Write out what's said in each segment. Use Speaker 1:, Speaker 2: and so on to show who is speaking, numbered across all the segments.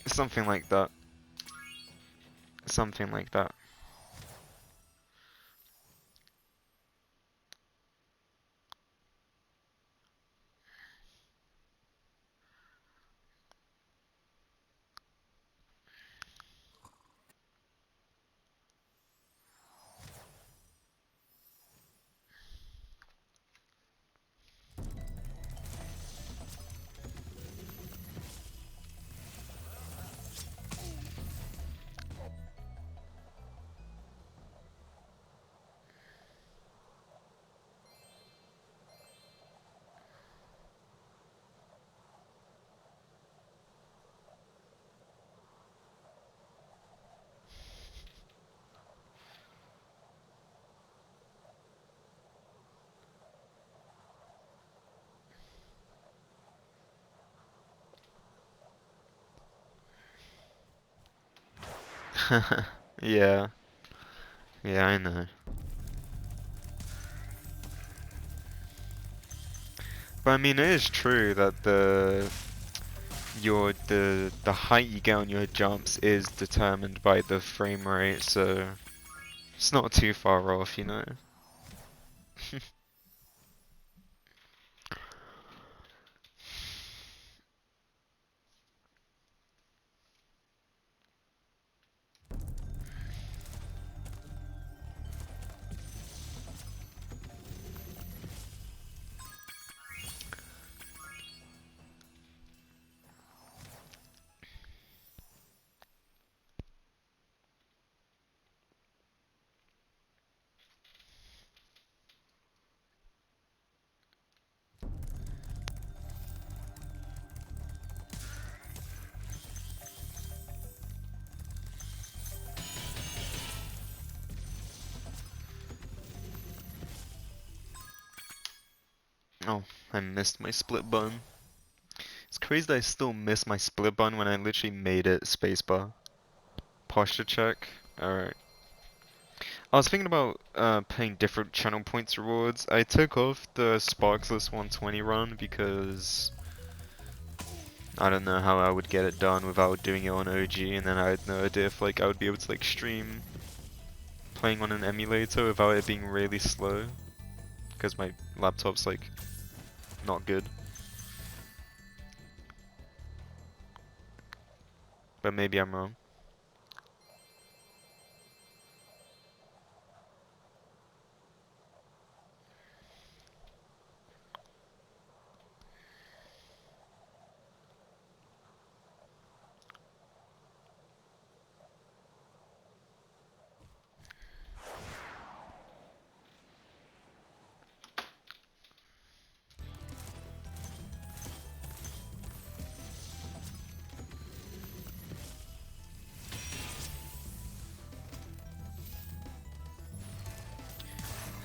Speaker 1: Something like that. Something like that. Yeah. Yeah, I know. But I mean, it is true that the height you get on your jumps is determined by the frame rate, so it's not too far off, you know. Oh, I missed my split button. It's crazy that I still miss my split button when I literally made it spacebar. Posture check. Alright. I was thinking about playing different channel points rewards. I took off the Sparkless 120 run because I don't know how I would get it done without doing it on OG, and then I had no idea if like I would be able to like stream playing on an emulator without it being really slow, because my laptop's like not good. But maybe I'm wrong.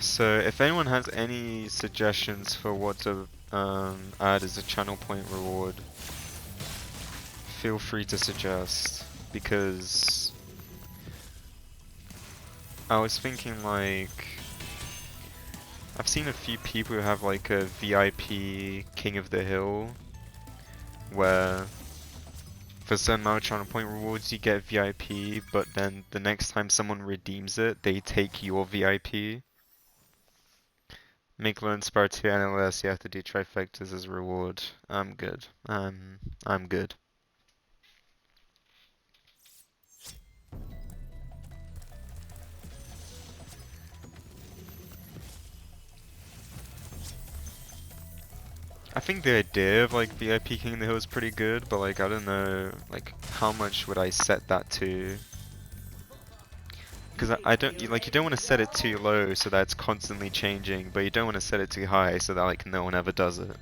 Speaker 1: So if anyone has any suggestions for what to add as a channel point reward, feel free to suggest, because I was thinking like I've seen a few people who have like a VIP King of the Hill where for certain amount of channel point rewards you get VIP, but then the next time someone redeems it, they take your VIP. Make learn Spyro 2 NLS, you have to do trifectas as a reward. I'm good. I'm good. I think the idea of like VIP King of the Hill is pretty good, but like I don't know like how much would I set that to? Because I don't like you don't want to set it too low so that it's constantly changing, but you don't want to set it too high so that like no one ever does it.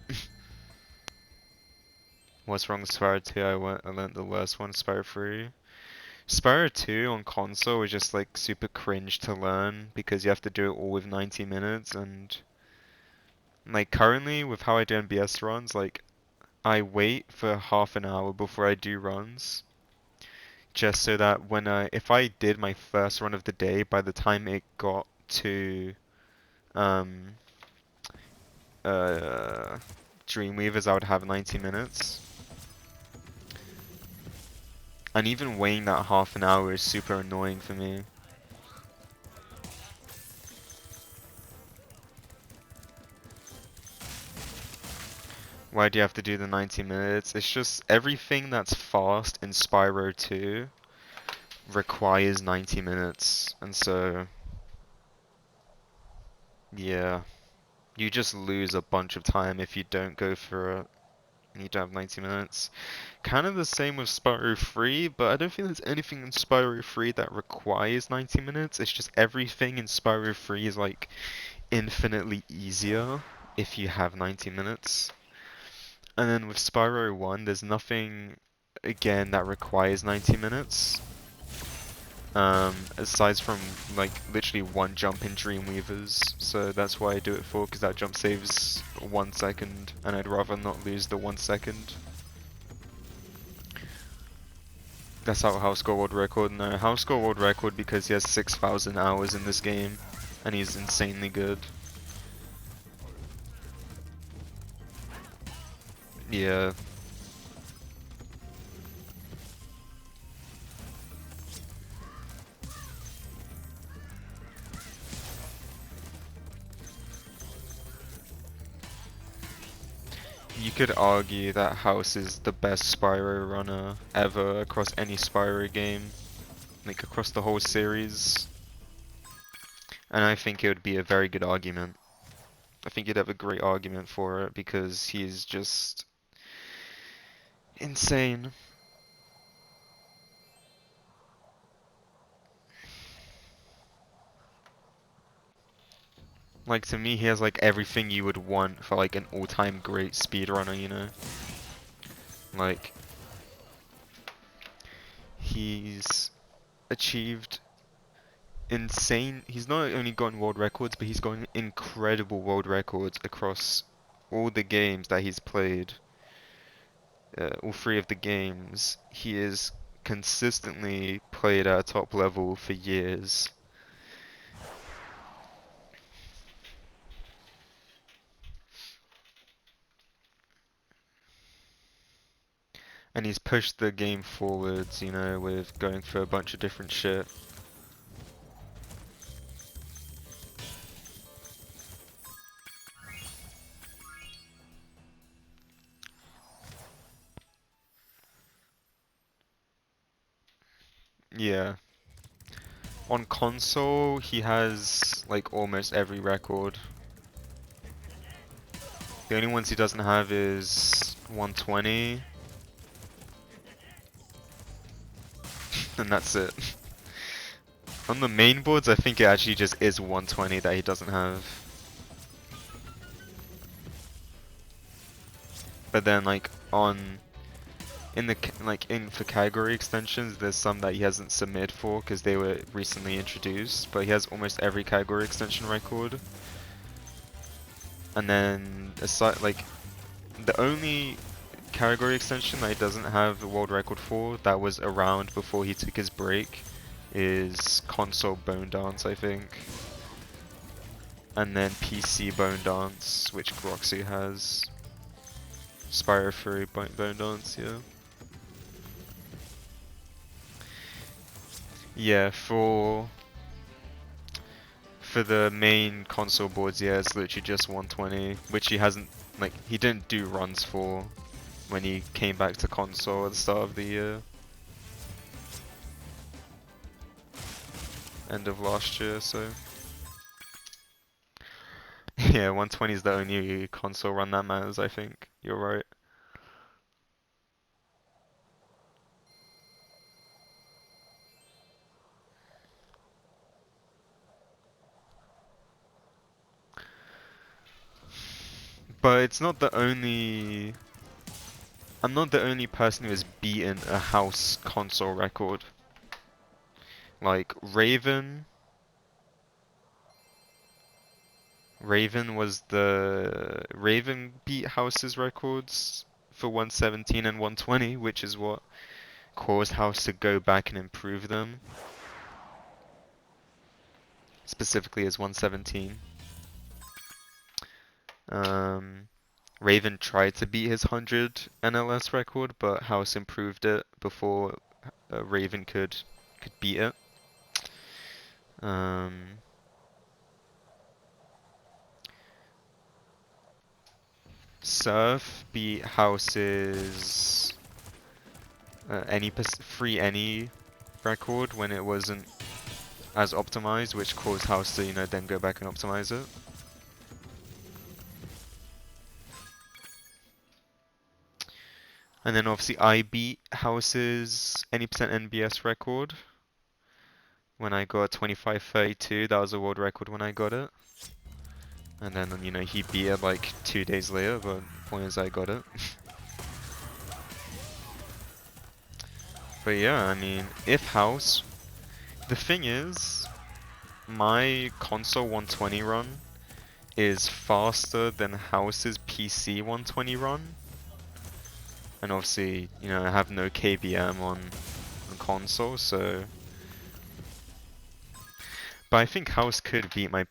Speaker 1: What's wrong with Spyro 2? I learned the worst one, Spyro 3. Spyro 2 on console is just like super cringe to learn because you have to do it all with 90 minutes, and like currently with how I do NBS runs, like I wait for half an hour before I do runs just so that if I did my first run of the day, by the time it got to um Dreamweavers, I would have 90 minutes. And even waiting that half an hour is super annoying for me. Why do you have to do the 90 minutes? It's just everything that's fast in Spyro 2 requires 90 minutes. And so, yeah, you just lose a bunch of time if you don't go for it. You don't have 90 minutes. Kind of the same with Spyro 3, but I don't think there's anything in Spyro 3 that requires 90 minutes. It's just everything in Spyro 3 is like infinitely easier if you have 90 minutes. And then with Spyro 1, there's nothing, again, that requires 90 minutes. Aside from, like, literally one jump in Dreamweavers. So that's why I do it for, because that jump saves 1 second, and I'd rather not lose the 1 second. That's our house score world record. No, house score world record because he has 6,000 hours in this game, and he's insanely good. Yeah. You could argue that House is the best Spyro runner ever across any Spyro game, like across the whole series. And I think it would be a very good argument. I think you'd have a great argument for it because he's just insane. Like to me, he has like everything you would want for like an all-time great speedrunner, you know? Like he's achieved insane. He's not only gotten world records, but he's gotten incredible world records across all the games that he's played. All three of the games, he is consistently played at a top level for years. And he's pushed the game forwards, you know, with going for a bunch of different shit. Yeah. On console, he has like almost every record. The only ones he doesn't have is 120, and that's it. On the main boards, I think it actually just is 120 that he doesn't have. But then like on in the in for category extensions, there's some that he hasn't submitted for because they were recently introduced. But he has almost every category extension record. And then aside like the only category extension that he doesn't have a world record for that was around before he took his break is console Bone Dance, I think. And then PC Bone Dance, which Groxy has. Spyro 3 Bone Dance, yeah. Yeah, for the main console boards, yeah, it's literally just 120, which he hasn't, like, he didn't do runs for when he came back to console at the start of the year. End of last year, so. Yeah, 120 is the only console run that matters, I think. You're right. But it's not the only... I'm not the only person who has beaten a house console record. Like, Raven was the... Raven beat House's records for 117 and 120, which is what caused House to go back and improve them. Specifically as 117. Raven tried to beat his 100 NLS record, but House improved it before a Raven could beat it. Um, Surf beat House's free any record when it wasn't as optimized, which caused House to, then go back and optimize it. And then obviously I beat House's any percent NBS record when I got 2532. That was a world record when I got it. And then, he beat it like 2 days later, but the point is I got it. But yeah, I mean, if House... The thing is, my console 120 run is faster than House's PC 120 run. And obviously, I have no KBM on console, so... But I think House could beat my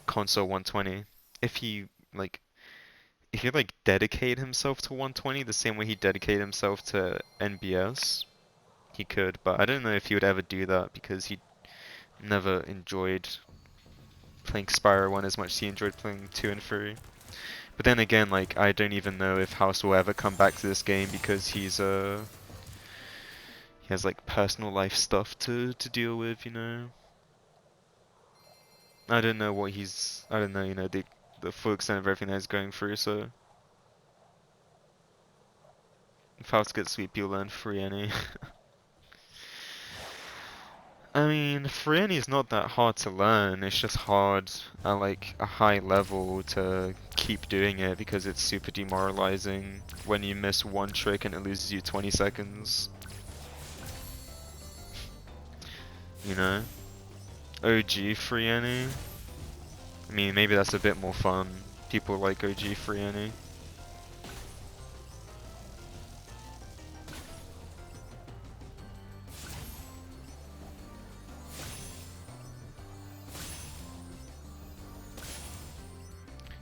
Speaker 1: console 120 if he dedicate himself to 120 the same way he dedicated himself to NBS. He could, but I don't know if he would ever do that because he never enjoyed playing Spyro 1 as much as he enjoyed playing 2 and 3. But then again, I don't even know if House will ever come back to this game because he has personal life stuff to deal with, I don't know what I don't know, the full extent of everything that he's going through, so if House gets sweet, you'll learn free any. I mean, free any is not that hard to learn, it's just hard at a high level to keep doing it because it's super demoralizing when you miss one trick and it loses you 20 seconds. You know? OG free any. I mean, maybe that's a bit more fun. People like OG free any.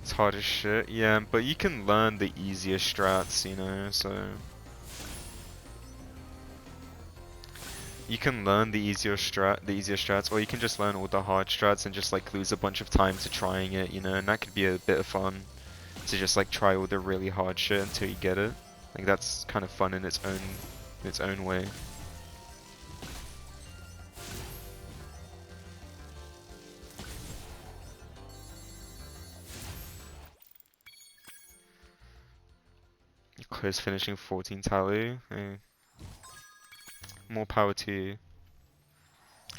Speaker 1: It's hard as shit, yeah, but you can learn the easier strats, so... You can learn the easier strats, or you can just learn all the hard strats and just lose a bunch of time to trying it, and that could be a bit of fun. To just try all the really hard shit until you get it. That's kind of fun in its own way. Close finishing 14 tally. More power to you.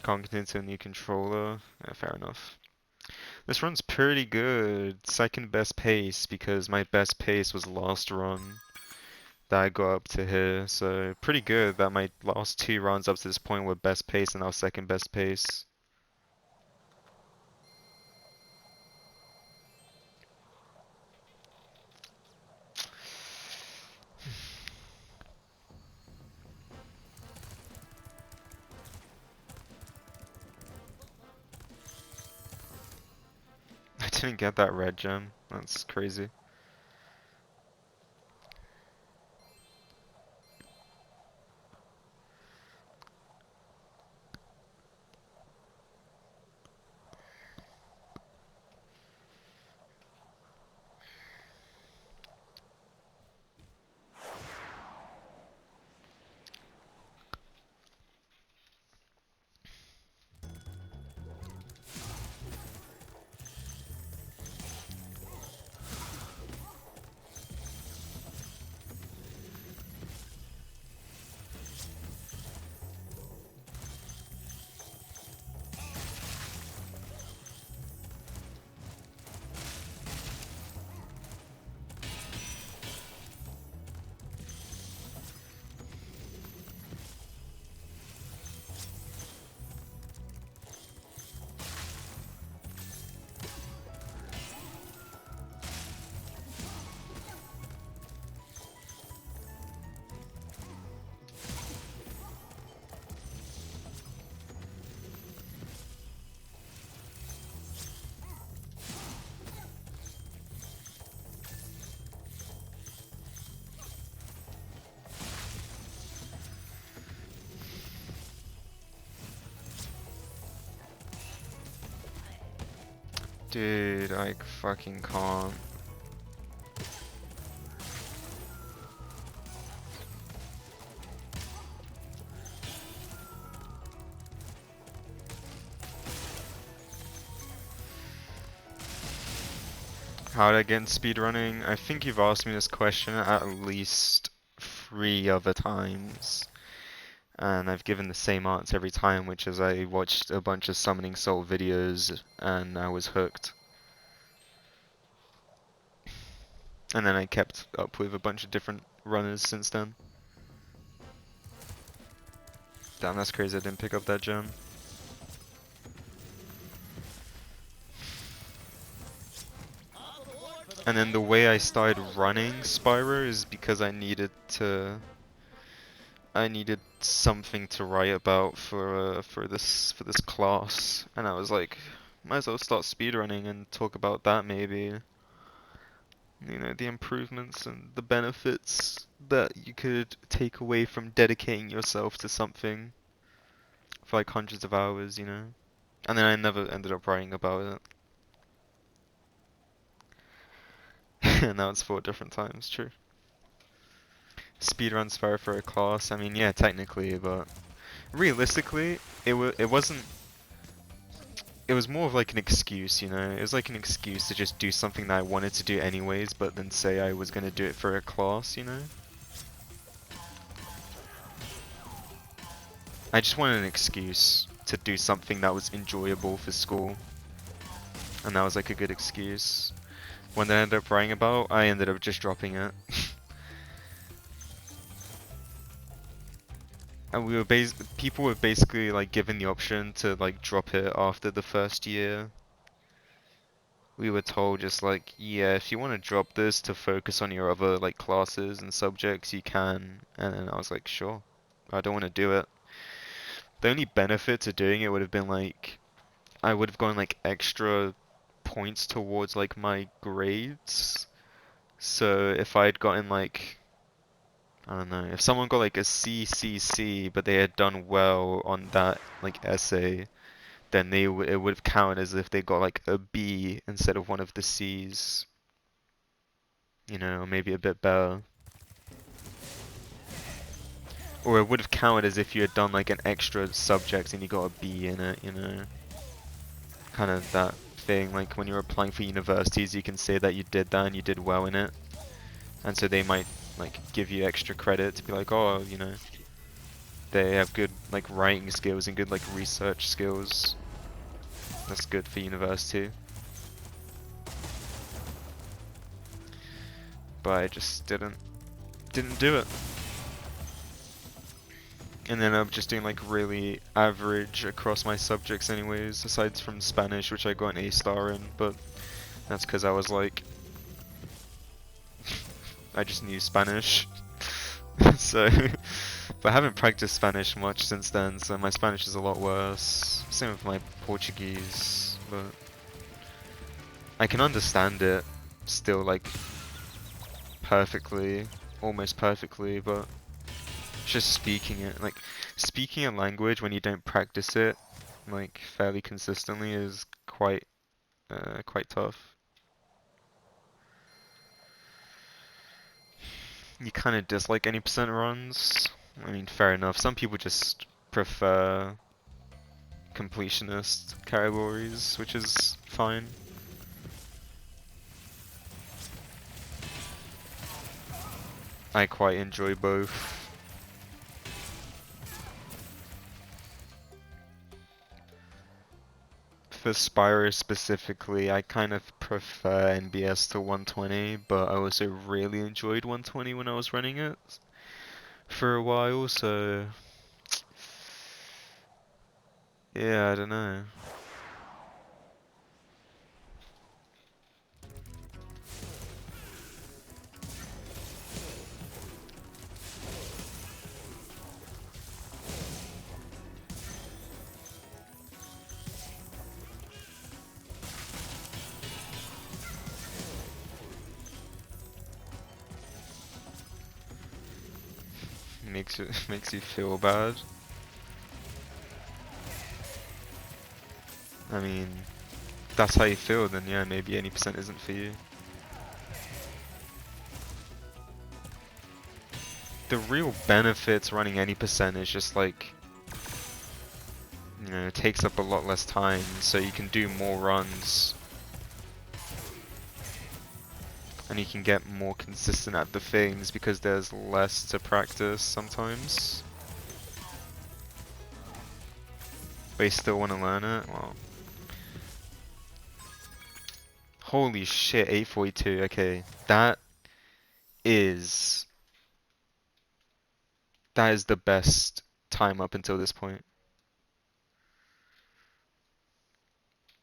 Speaker 1: Can't get into a new controller. Yeah, fair enough. This run's pretty good. Second best pace because my best pace was last run that I got up to here. So pretty good that my last 2 runs up to this point were best pace and now second best pace. I didn't get that red gem. That's crazy. Dude, I fucking can't. How did I get in speedrunning? I think you've asked me this question at least 3 other times. And I've given the same answer every time, which is I watched a bunch of Summoning Soul videos and I was hooked. And then I kept up with a bunch of different runners since then. Damn, that's crazy I didn't pick up that gem. And then the way I started running Spyro is because I needed something to write about for this class, and I was like, might as well start speedrunning and talk about that maybe. You know, the improvements and the benefits that you could take away from dedicating yourself to something for like hundreds of hours, you know. And then I never ended up writing about it. And now it's 4 different times, true. Speedrun Spyro for a class, I mean, yeah, technically, but realistically, it wasn't. It was more of like an excuse, you know? It was like an excuse to just do something that I wanted to do anyways, but then say I was gonna do it for a class, you know? I just wanted an excuse to do something that was enjoyable for school. And that was like a good excuse. When I ended up writing about, I ended up just dropping it. And people were basically like given the option to like drop it after the first year. We were told just like, yeah, if you want to drop this to focus on your other like classes and subjects, you can. And then I was like, sure, I don't want to do it. The only benefit to doing it would have been like, I would have gotten like extra points towards like my grades. So if I'd gotten like, I don't know, if someone got like a CCC, but they had done well on that like essay, then it would have counted as if they got like a B instead of one of the C's. You know, maybe a bit better. Or it would have counted as if you had done like an extra subject and you got a B in it, you know. Kind of that thing, like when you're applying for universities, you can say that you did that and you did well in it. And so they might like give you extra credit to be like, oh, you know, they have good like writing skills and good like research skills. That's good for university. But I just didn't do it. And then I'm just doing like really average across my subjects anyways, aside from Spanish, which I got an A star in, but that's because I was like, I just knew Spanish. So, but I haven't practiced Spanish much since then, so my Spanish is a lot worse. Same with my Portuguese, but I can understand it still like perfectly, almost perfectly, but just speaking it, like speaking a language when you don't practice it like fairly consistently is quite tough. You kind of dislike any percent runs. I mean, fair enough. Some people just prefer completionist categories, which is fine. I quite enjoy both. For Spyro specifically, I kind of prefer NBS to 120, but I also really enjoyed 120 when I was running it for a while, so yeah, I don't know. Makes you feel bad. I mean, that's how you feel, then yeah, maybe 80% isn't for you. The real benefits running 80% is just like, you know, it takes up a lot less time, so you can do more runs. And you can get more consistent at the things because there's less to practice sometimes. But you still want to learn it? Well. Holy shit, 842, okay. Is... That is the best time up until this point.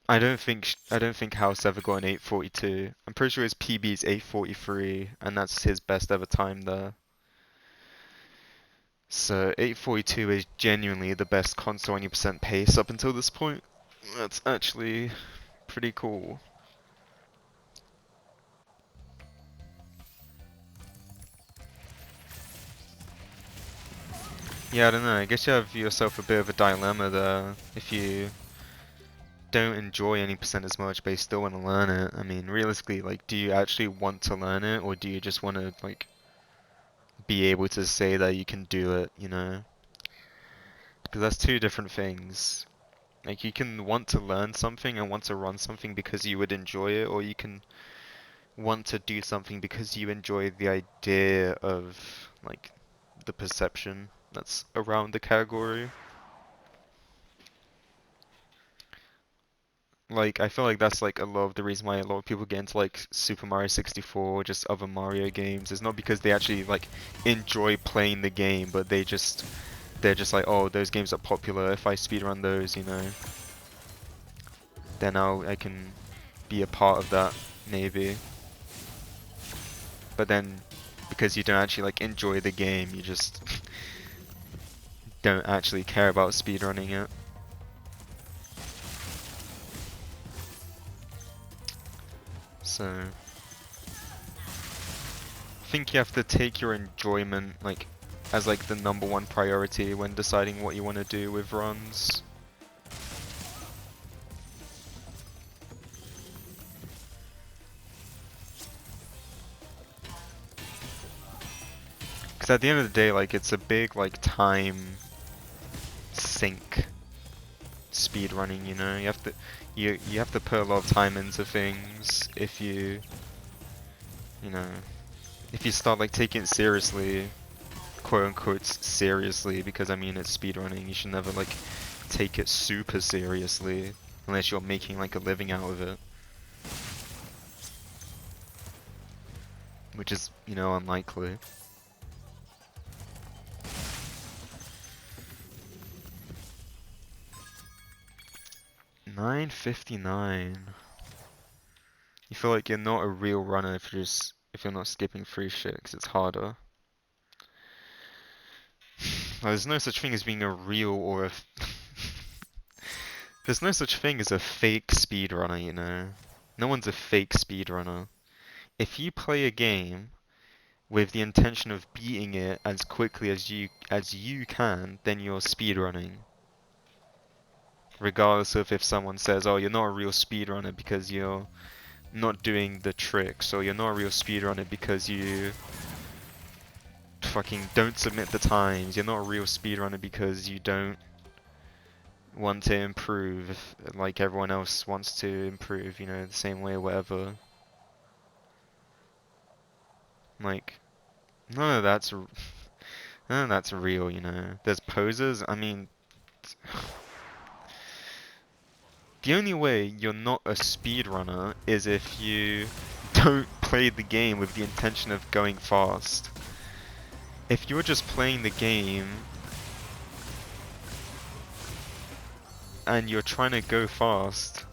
Speaker 1: I don't think House ever got an 842. I'm pretty sure his PB is 843, and that's his best ever time there. So 842 is genuinely the best console 20% pace up until this point. That's actually pretty cool. Yeah, I don't know. I guess you have yourself a bit of a dilemma there. If you don't enjoy any percent as much, but you still want to learn it. I mean, realistically, like, do you actually want to learn it, or do you just want to, like, be able to say that you can do it, you know? Because that's two different things. Like, you can want to learn something and want to run something because you would enjoy it, or you can want to do something because you enjoy the idea of, like, the perception that's around the category. Like, I feel like that's like a lot of the reason why a lot of people get into like Super Mario 64 or just other Mario games. It's not because they actually like enjoy playing the game, but they're just like, oh, those games are popular. If I speedrun those, you know, then I can be a part of that maybe. But then because you don't actually like enjoy the game, you just don't actually care about speedrunning it. So I think you have to take your enjoyment like as like the #1 priority when deciding what you want to do with runs. Because at the end of the day, like, it's a big like time sink speedrunning, you know? You have to put a lot of time into things if you know, if you start like taking it seriously, quote unquote seriously, because I mean it's speedrunning, you should never like take it super seriously unless you're making like a living out of it. Which is, you know, unlikely. $9.59. You feel like you're not a real runner if you're not skipping free shit, because it's harder. Well, there's no such thing as being a real or a there's no such thing as a fake speedrunner, you know. No one's a fake speedrunner. If you play a game with the intention of beating it as quickly as you can, then you're speedrunning. Regardless of if someone says, "Oh, you're not a real speedrunner because you're not doing the tricks," or "You're not a real speedrunner because you fucking don't submit the times. You're not a real speedrunner because you don't want to improve like everyone else wants to improve, you know, the same way, whatever." Like, none of that's none of that's real, you know. There's posers. I mean, the only way you're not a speedrunner is if you don't play the game with the intention of going fast. If you're just playing the game and you're trying to go fast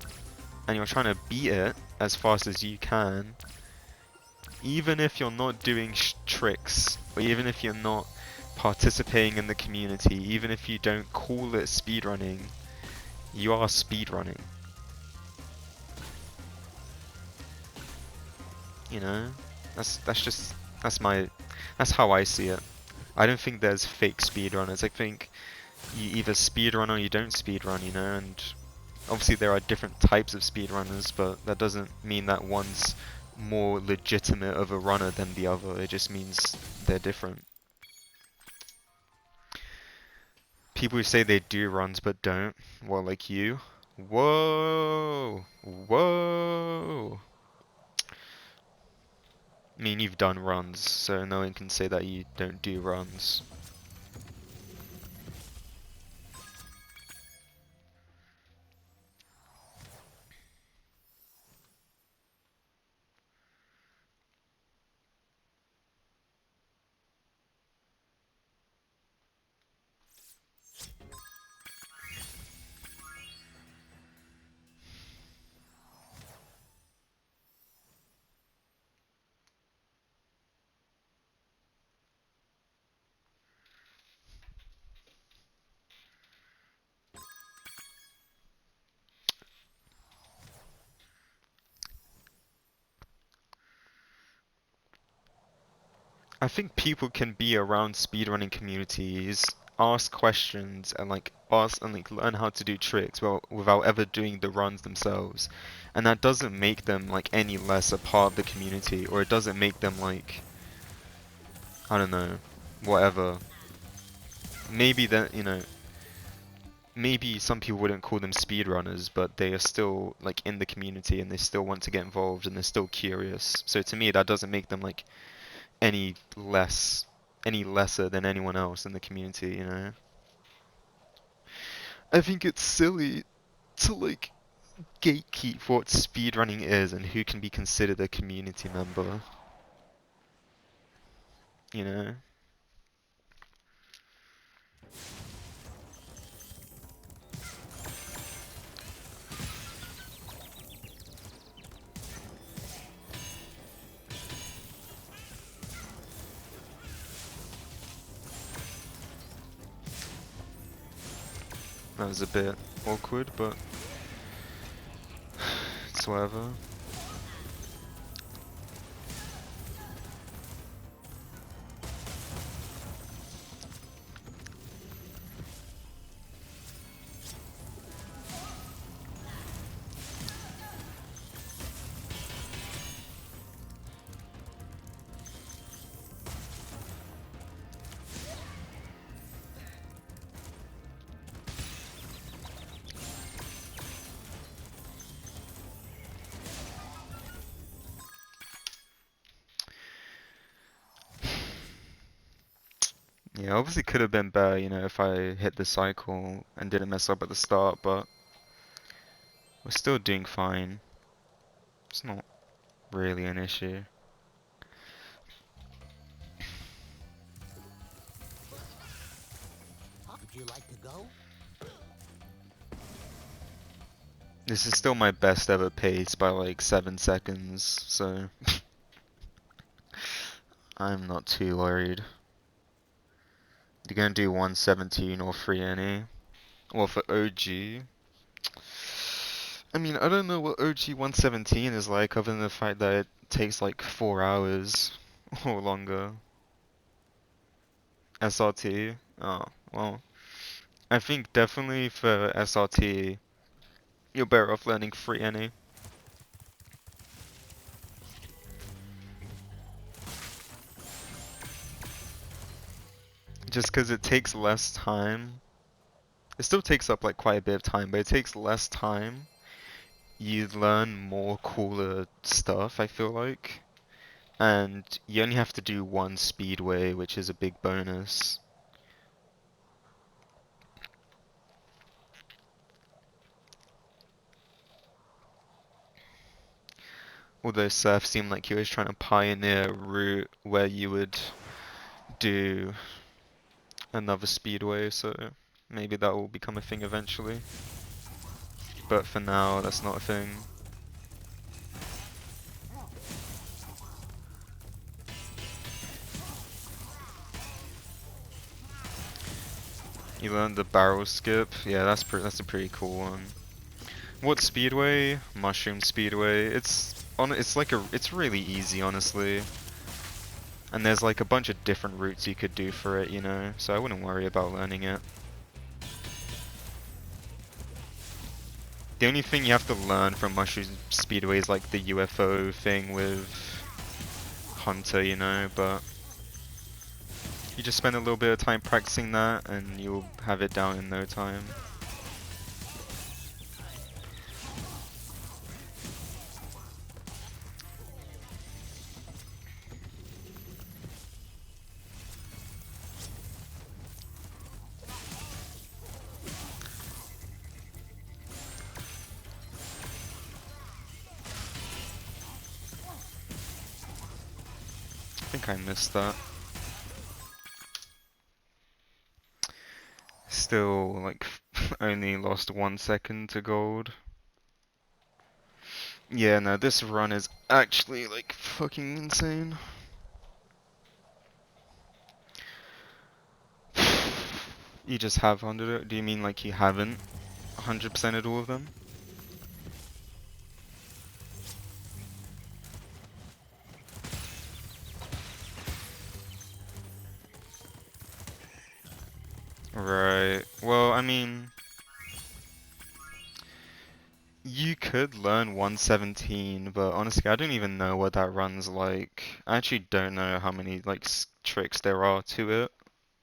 Speaker 1: and you're trying to beat it as fast as you can, even if you're not doing tricks, or even if you're not participating in the community, even if you don't call it speedrunning, you are speedrunning. You know? That's how I see it. I don't think there's fake speedrunners. I think you either speedrun or you don't speedrun, you know, and Obviously there are different types of speedrunners, but that doesn't mean that one's more legitimate of a runner than the other. It just means they're different. People who say they do runs but don't, well, like you. Whoa! Whoa! I mean, you've done runs, so no one can say that you don't do runs. I think people can be around speedrunning communities, ask questions, and learn how to do tricks without ever doing the runs themselves, and that doesn't make them like any less a part of the community, or it doesn't make them like, I don't know, whatever. Maybe that, maybe some people wouldn't call them speedrunners, but they are still like in the community and they still want to get involved and they're still curious. So to me, that doesn't make them like any less, any lesser than anyone else in the community. I think it's silly to like gatekeep what speedrunning is and who can be considered a community member, you know? That was a bit awkward, but it's whatever. Yeah, obviously could have been better, if I hit the cycle and didn't mess up at the start, but we're still doing fine. It's not really an issue.
Speaker 2: Would you like to go?
Speaker 1: This is still my best ever pace by like 7 seconds, so I'm not too worried. You're gonna do 117 or 3 any? Well, for OG, I mean, I don't know what OG 117 is like other than the fact that it takes like 4 hours or longer. SRT? Oh, well, I think definitely for SRT, you're better off learning 3 any. Just because it takes less time. It still takes up like quite a bit of time, but it takes less time. You learn more cooler stuff, I feel like. And you only have to do one speedway, which is a big bonus. Although Surf seemed like he was trying to pioneer a route where you would do another speedway, so maybe that will become a thing eventually. But for now, that's not a thing. You learned the barrel skip. Yeah, that's a pretty cool one. What speedway? Mushroom Speedway. It's really easy, honestly. And there's like a bunch of different routes you could do for it. So I wouldn't worry about learning it. The only thing you have to learn from Mushroom Speedway is like the UFO thing with Hunter, you know, but you just spend a little bit of time practicing that and you'll have it down in no time. I think I missed that. Still, like, only lost 1 second to gold. Yeah, no, this run is actually, like, fucking insane. You just have 100 it? Do you mean like you haven't 100%ed all of them? Right. Well, I mean, you could learn 117, but honestly, I don't even know what that run's like. I actually don't know how many like tricks there are to it,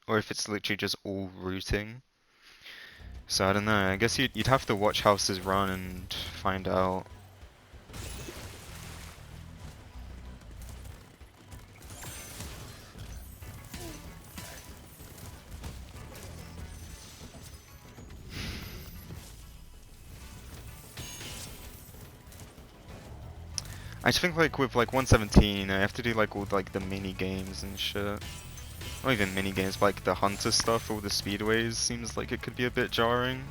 Speaker 1: or if it's literally just all routing. So I don't know. I guess you'd have to watch houses run and find out. I just think like with like 117, I have to do like all like the mini games and shit. Not even mini games, but like the hunter stuff, all the speedways seems like it could be a bit jarring.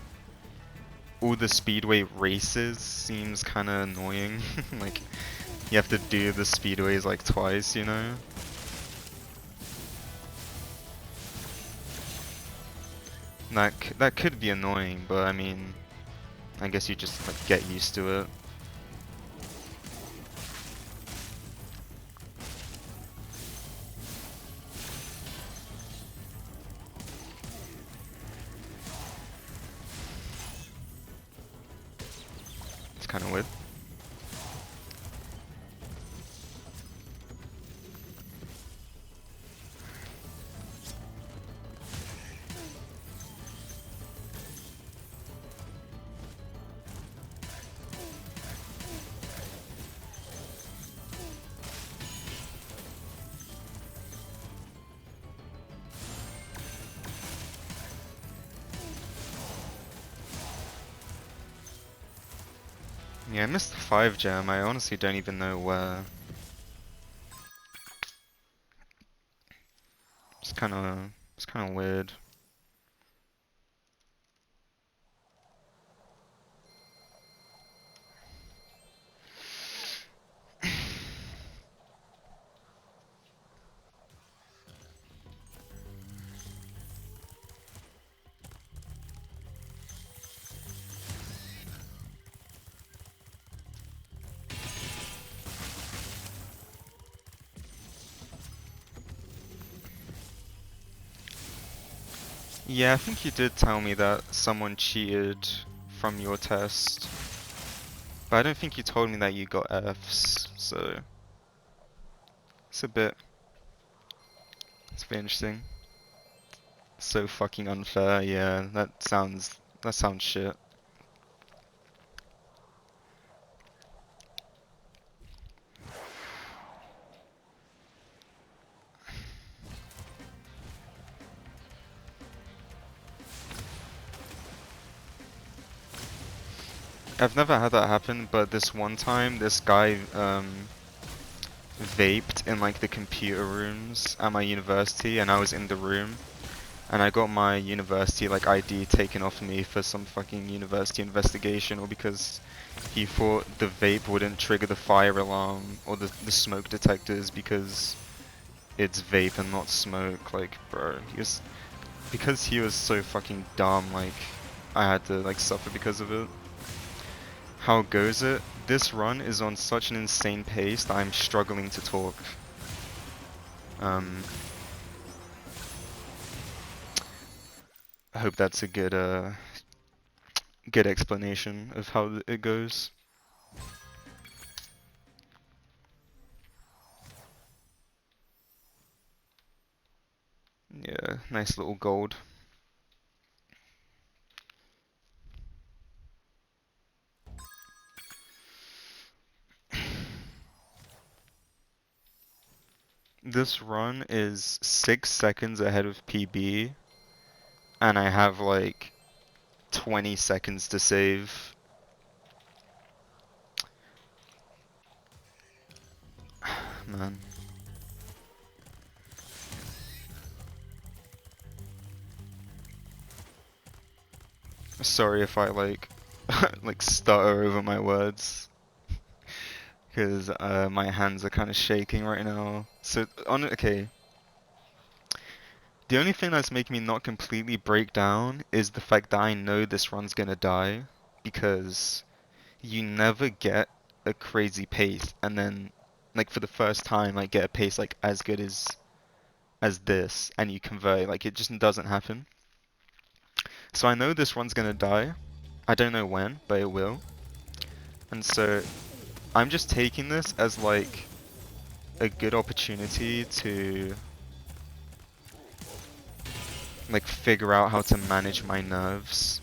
Speaker 1: All the speedway races seems kind of annoying. Like you have to do the speedways like twice, you know? That could be annoying, but I mean, I guess you just like get used to it. It's kind of weird. Yeah, I missed the 5 gem. I honestly don't even know where. It's kind of weird. Yeah, I think you did tell me that someone cheated from your test. But I don't think you told me that you got Fs, so it's it's a bit interesting. So fucking unfair, yeah, that sounds shit. I've never had that happen, but this one time, this guy, vaped in like the computer rooms at my university, and I was in the room, and I got my university like ID taken off me for some fucking university investigation, or because he thought the vape wouldn't trigger the fire alarm or the smoke detectors because it's vape and not smoke. Like, bro, because he was so fucking dumb, like I had to like suffer because of it. How goes it? This run is on such an insane pace that I'm struggling to talk. Um, I hope that's a good explanation of how it goes. Yeah, nice little gold. This run is 6 seconds ahead of PB, and I have like 20 seconds to save. Man. Sorry if I like like stutter over my words, because my hands are kind of shaking right now. So okay, the only thing that's making me not completely break down is the fact that I know this run's gonna die, because you never get a crazy pace, and then like for the first time I get a pace like as good as this, and you convert, like it just doesn't happen. So I know this run's gonna die. I don't know when, but it will. And so I'm just taking this as like a good opportunity to like figure out how to manage my nerves.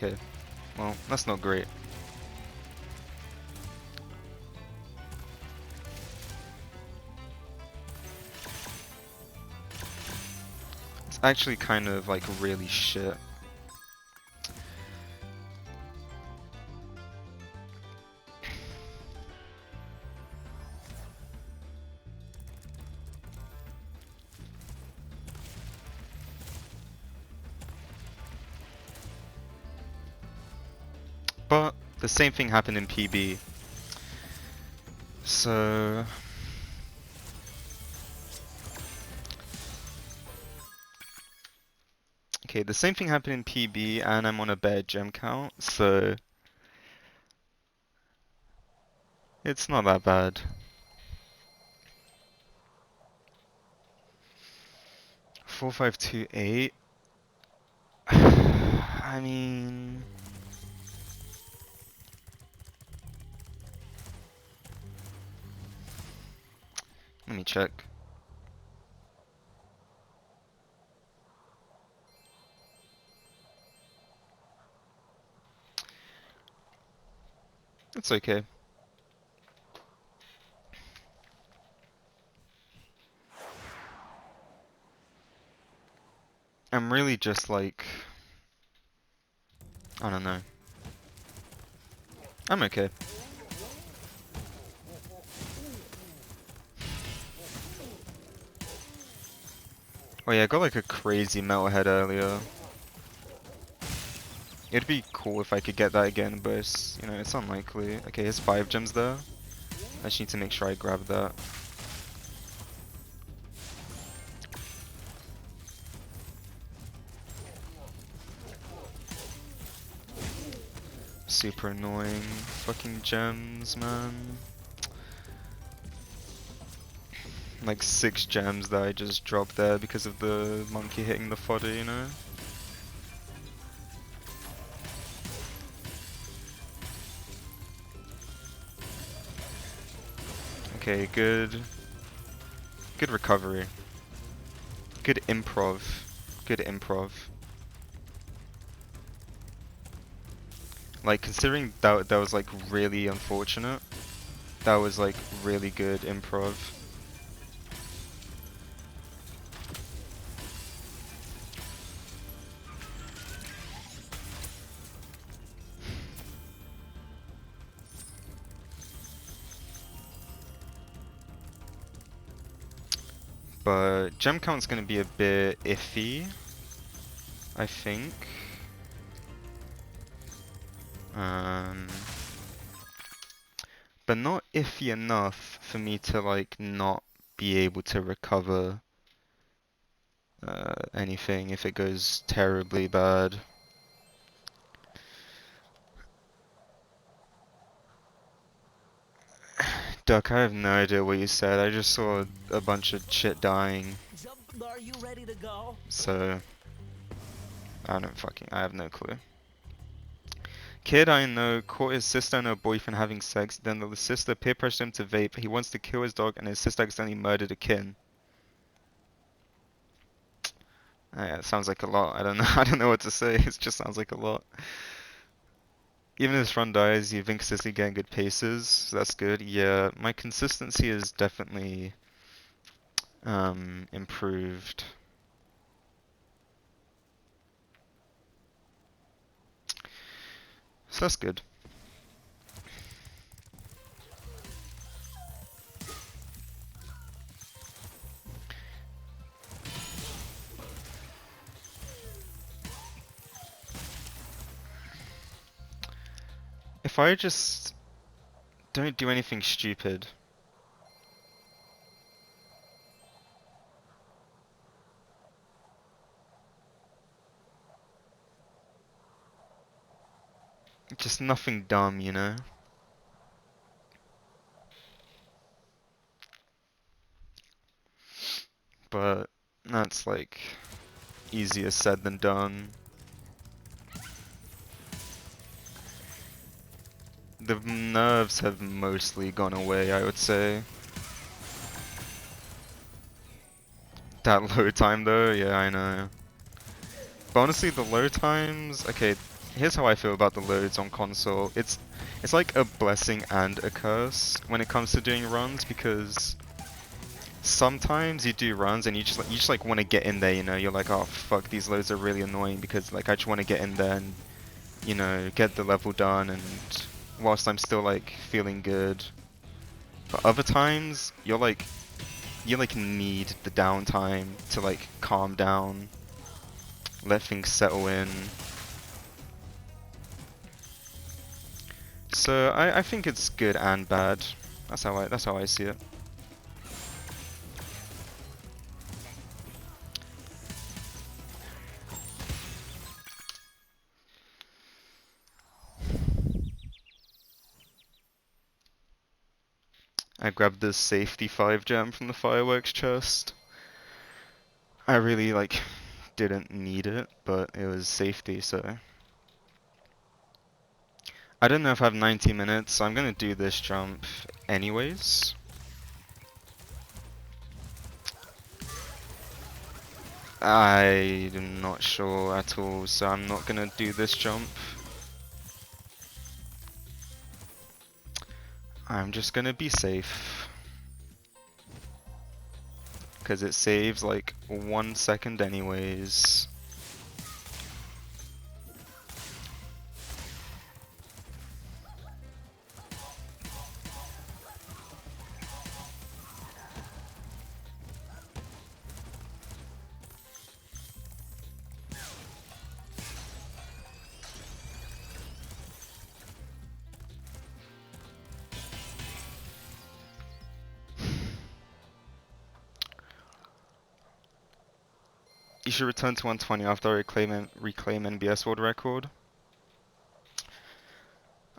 Speaker 1: Okay, well, that's not great. It's actually kind of like really shit. But the same thing happened in PB. So okay, the same thing happened in PB, and I'm on a bad gem count, so it's not that bad. 4528. I mean, let me check. It's okay. I'm really just like, I don't know. I'm okay. Oh yeah, I got like a crazy metalhead earlier. It'd be cool if I could get that again, but it's, you know, it's unlikely. Okay, here's 5 gems there. I just need to make sure I grab that. Super annoying fucking gems, man. Like 6 gems that I just dropped there because of the monkey hitting the fodder, you know? Okay, good. Good recovery. Good improv. Good improv. Like, considering that was like really unfortunate, that was like really good improv. But gem count's gonna be a bit iffy, I think. But not iffy enough for me to like not be able to recover anything if it goes terribly bad. Duck, I have no idea what you said. I just saw a bunch of shit dying.
Speaker 2: Are you ready to go?
Speaker 1: So I have no clue. Kid I know caught his sister and her boyfriend having sex, then the sister peer pressured him to vape. He wants to kill his dog and his sister accidentally murdered a kin. Yeah, it sounds like a lot. I don't know. I don't know what to say. It just sounds like a lot. Even if this run dies, you've been consistently getting good paces. So that's good. Yeah, my consistency is definitely improved. So that's good. If I just don't do anything stupid. Just nothing dumb, you know? But that's like easier said than done. The nerves have mostly gone away, I would say. That load time though, yeah, I know. But honestly, the load times, okay, here's how I feel about the loads on console. It's like a blessing and a curse when it comes to doing runs, because sometimes you do runs and you just like want to get in there, you know, you're like, oh fuck, these loads are really annoying because like I just want to get in there and, you know, get the level done and whilst I'm still like feeling good. But other times you like need the downtime to like calm down, let things settle in. So I think it's good and bad. That's how I see it. I grabbed this safety 5 gem from the fireworks chest. I really like didn't need it, but it was safety, so I don't know if I have 90 minutes, so I'm gonna do this jump anyways. I'm not sure at all, so I'm not gonna do this jump. I'm just gonna be safe. Because it saves like 1 second anyways. You should return to 120 after I reclaim NBS world record.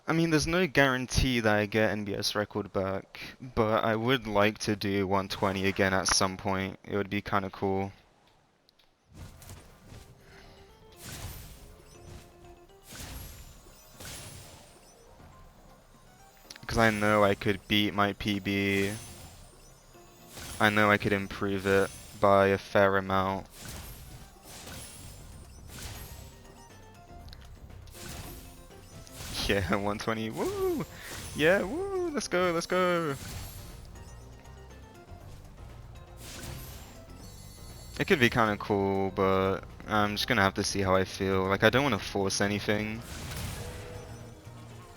Speaker 1: I mean, there's no guarantee that I get NBS record back, but I would like to do 120 again at some point. It would be kind of cool. Because I know I could beat my PB. I know I could improve it by a fair amount. Yeah, 120, woo! Yeah, woo! Let's go, let's go! It could be kind of cool, but I'm just gonna have to see how I feel. Like, I don't want to force anything.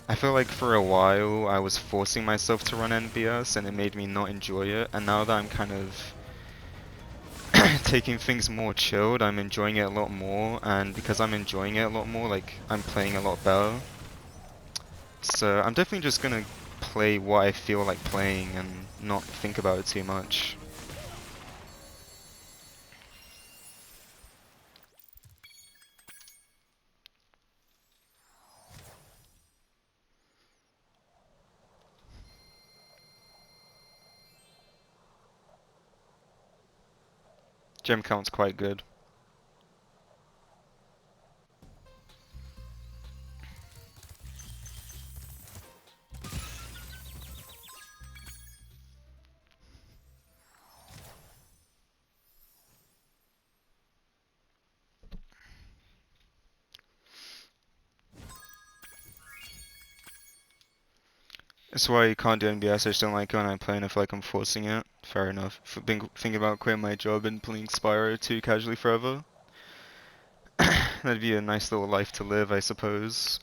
Speaker 1: I feel like for a while I was forcing myself to run NBS and it made me not enjoy it, and now that I'm kind of taking things more chilled, I'm enjoying it a lot more, and because I'm enjoying it a lot more, like, I'm playing a lot better. So I'm definitely just gonna play what I feel like playing and not think about it too much. Gem count's quite good. That's why you can't do NBS. I just don't like it when I'm playing. I feel like I'm forcing it. Fair enough. I've been thinking about quitting my job and playing Spyro 2 casually forever. That'd be a nice little life to live, I suppose.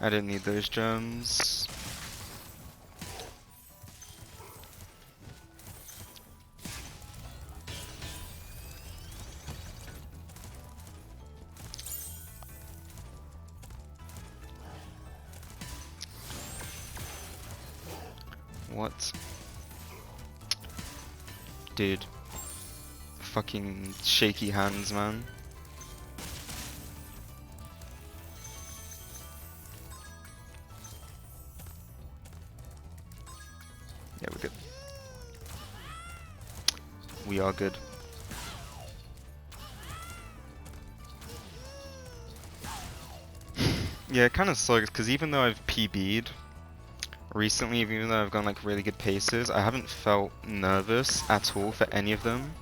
Speaker 1: I didn't need those gems. What? Dude. Fucking shaky hands, man. Yeah, we're good. We are good. Yeah, it kind of sucks, because even though I've PB'd recently, even though I've gone like really good paces, I haven't felt nervous at all for any of them.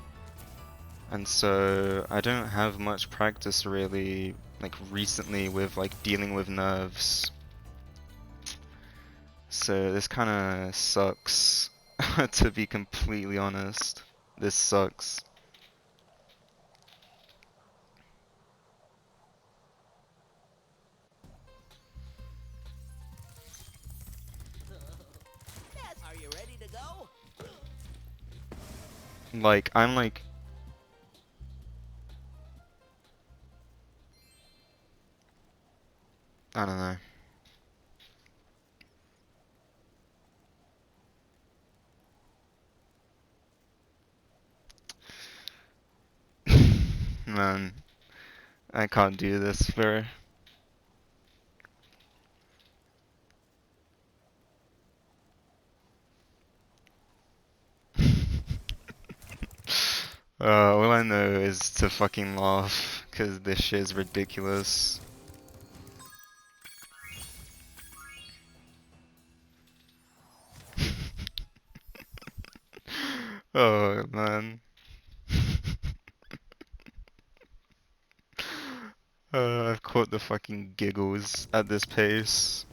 Speaker 1: And so I don't have much practice really, like recently with like dealing with nerves. So this kind of sucks, to be completely honest. This sucks.
Speaker 2: Are you ready to go?
Speaker 1: Like, I'm like, I don't know. Man, I can't do this for. All I know is to fucking laugh, cause this shit is ridiculous. Oh man. I've caught the fucking giggles at this pace.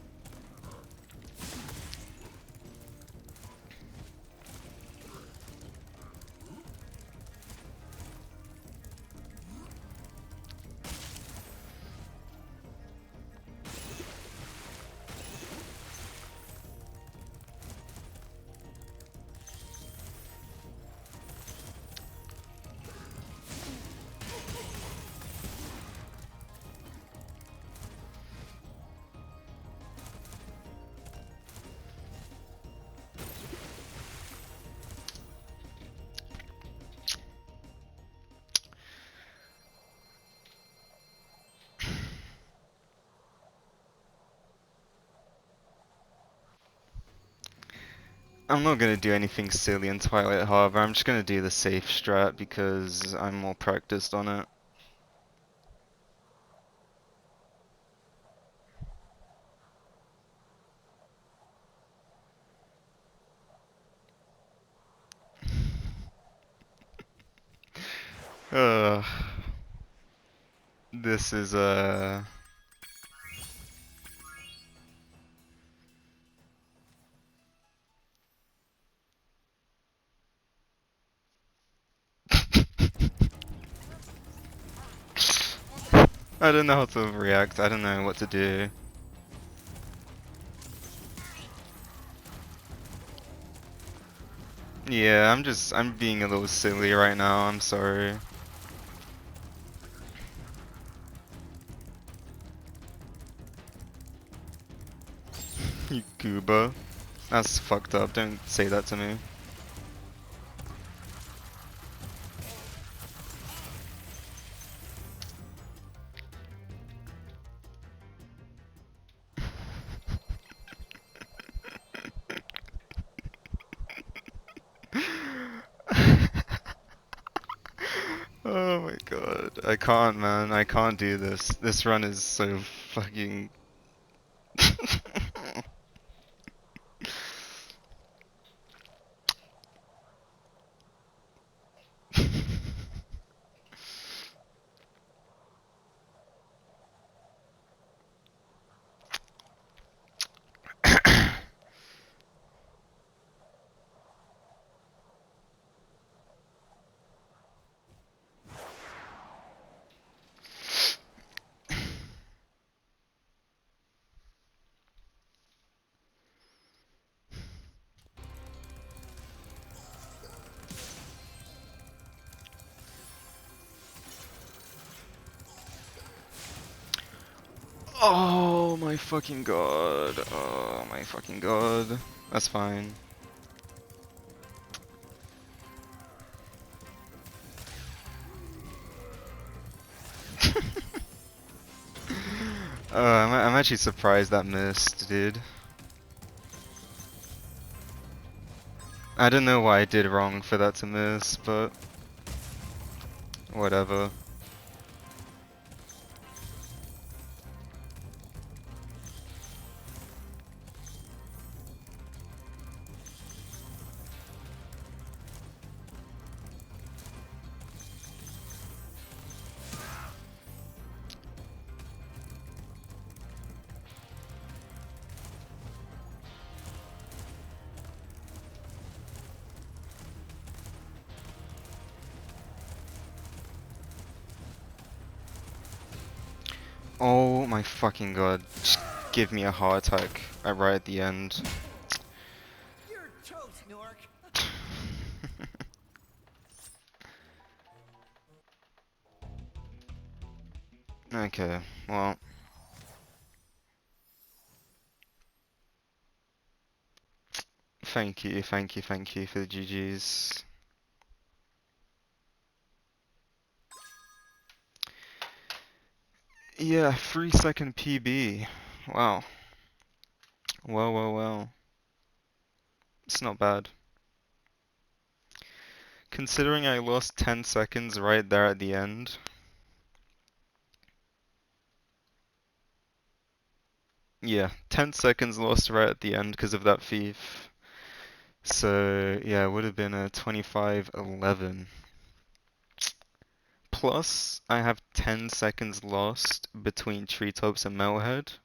Speaker 1: I'm not gonna do anything silly in Twilight Harbor. I'm just gonna do the safe strat because I'm more practiced on it. Uh, this is I don't know how to react. I don't know what to do. Yeah, I'm being a little silly right now. I'm sorry. You gooba. That's fucked up. Don't say that to me. Oh my god. I can't, man. I can't do this. This run is so fucking. Oh my fucking god. Oh my fucking god. That's fine. I'm actually surprised that missed, dude. I don't know why I did wrong for that to miss, but whatever. Oh my fucking god. Just give me a heart attack right at the end.
Speaker 2: You're toast, Nork.
Speaker 1: Okay, well. Thank you for the GGs. Yeah, 3 second PB. Wow. Well. It's not bad. Considering I lost 10 seconds right there at the end. Yeah, 10 seconds lost right at the end because of that thief. So, yeah, it would have been a 25-11. Plus, I have 10 seconds lost between Treetops and Metalhead.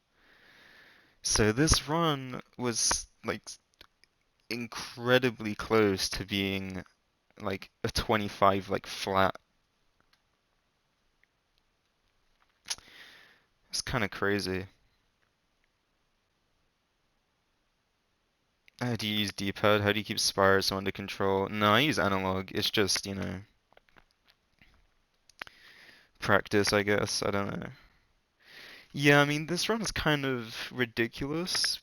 Speaker 1: So this run was, like, incredibly close to being, like, a 25, like, flat. It's kind of crazy. How do you use D-pad? How do you keep Spyro so under control? No, I use analog. It's just, practice, I guess. I don't know. Yeah, I mean, this run is kind of ridiculous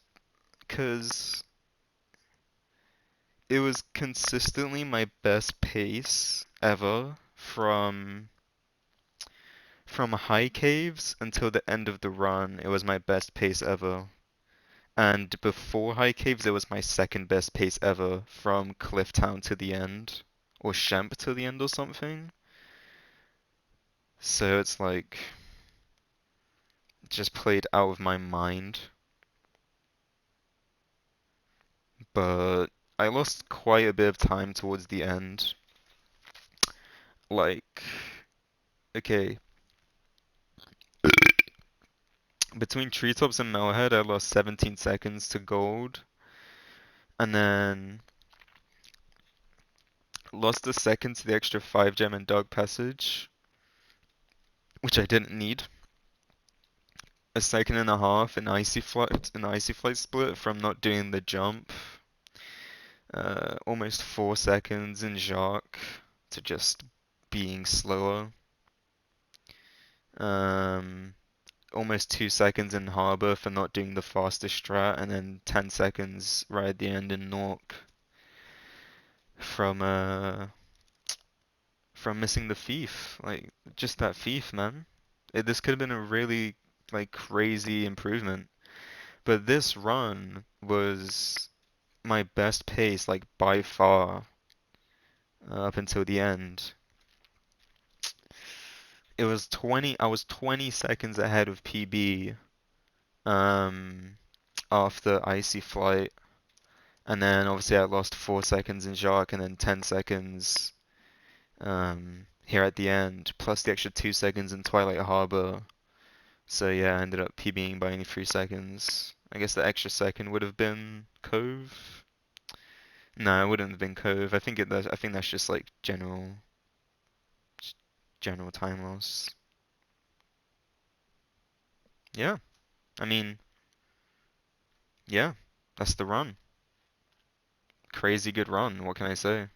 Speaker 1: because it was consistently my best pace ever from high caves until the end of the run. It was my best pace ever. And before high caves, it was my second best pace ever from Cliff Town to the end, or Shemp to the end or something. So it's like just played out of my mind. But I lost quite a bit of time towards the end. Like Okay, between treetops and Melhead, I lost 17 seconds to gold, and then lost a second to the extra 5 gem and Dark Passage, which I didn't need. A second and a half in Icy Flight split from not doing the jump. Almost 4 seconds in Jacques to just being slower. Um, Almost 2 seconds in Harbor for not doing the fastest strat, and then 10 seconds right at the end in Nork from from missing the thief. Like just that thief, man. This could have been a really like crazy improvement. But this run was my best pace, like by far, up until the end. I was 20 seconds ahead of PB um, after Icy Flight, and then obviously I lost 4 seconds in Jacques, and then 10 seconds here at the end, plus the extra 2 seconds in Twilight Harbor. So yeah, I ended up PBing by only 3 seconds. I guess the extra second would have been Cove. No, it wouldn't have been Cove. I think that's just like general time loss. Yeah, I mean, yeah, that's the run. Crazy good run. What can I say?